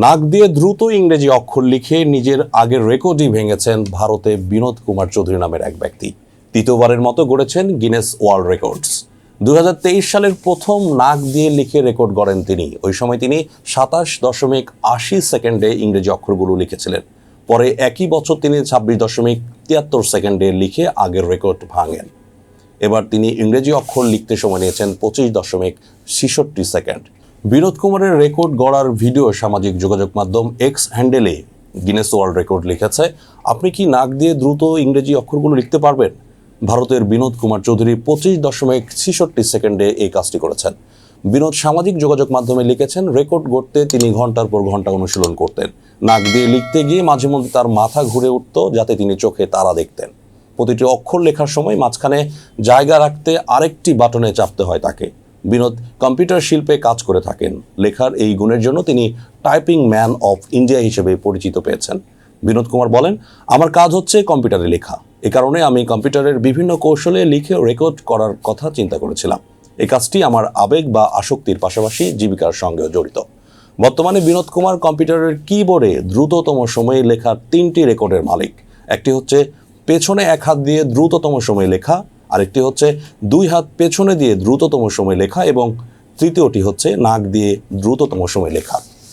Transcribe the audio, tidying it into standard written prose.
নাক দিয়ে দ্রুত ইংরেজি অক্ষর লিখে নিজের আগের রেকর্ডই ভেঙেছেন ভারতে বিনোদ কুমার চৌধুরী নামের এক ব্যক্তি। তৃতীয়বারের মতো গড়েছেন গিনেস ওয়ার্ল্ড রেকর্ডস। 2023 সালের প্রথম নাক দিয়ে লিখে রেকর্ড গড়েন তিনি। ওই সময় তিনি 27.80 সেকেন্ডে ইংরেজি অক্ষরগুলো লিখেছিলেন। পরে একই বছর তিনি 26.73 সেকেন্ডে লিখে আগের রেকর্ড ভাঙেন। এবার তিনি ইংরেজি অক্ষর লিখতে সময় নিয়েছেন 25.66 সেকেন্ড। বিনোদ কুমারের রেকর্ড গড়ার ভিডিও সামাজিক যোগাযোগ মাধ্যম এক্স হ্যান্ডেলে গিনেস ওয়ার্ল্ড রেকর্ড লিখেছে। আপনি কি নাক দিয়ে দ্রুত ইংরেজি অক্ষরগুলো লিখতে পারবেন? ভারতের বিনোদ কুমার চৌধুরী 25.66 সেকেন্ডে এই কাজটি করেছেন। বিনোদ সামাজিক যোগাযোগ মাধ্যমে লিখেছেন, রেকর্ড গড়তে তিনি ঘন্টার পর ঘন্টা অনুশীলন করতেন। নাক দিয়ে লিখতে গিয়ে মাঝে মধ্যে তার মাথা ঘুরে উঠত যাতে তিনি চোখে তারা দেখতেন। প্রতিটি অক্ষর লেখার সময় মাঝখানে জায়গা রাখতে আরেকটি বাটনে চাপতে হয় তাকে। বিনোদ কম্পিউটার শিল্পে কাজ করে থাকেন। লেখার এই গুণের জন্য তিনি টাইপিং ম্যান অফ ইন্ডিয়া হিসেবে পরিচিত পেয়েছেন। বিনোদ কুমার বলেন, আমার কাজ হচ্ছে কম্পিউটারে লেখা। এ কারণে আমি কম্পিউটারের বিভিন্ন কৌশলে লিখে রেকর্ড করার কথা চিন্তা করেছিলাম। এই কাজটি আমার আবেগ বা আসক্তির পাশাপাশি জীবিকার সঙ্গেও জড়িত। বর্তমানে বিনোদ কুমার কম্পিউটারের কিবোর্ডে দ্রুততম সময়ে লেখার 3টি রেকর্ডের মালিক। একটি হচ্ছে পেছনে এক হাত দিয়ে দ্রুততম সময়ে লেখা, আরেকটি হচ্ছে 2 হাত পেছনে দিয়ে দ্রুততম সময়ে লেখা এবং তৃতীয়টি হচ্ছে নাক দিয়ে দ্রুততম সময়ে লেখা।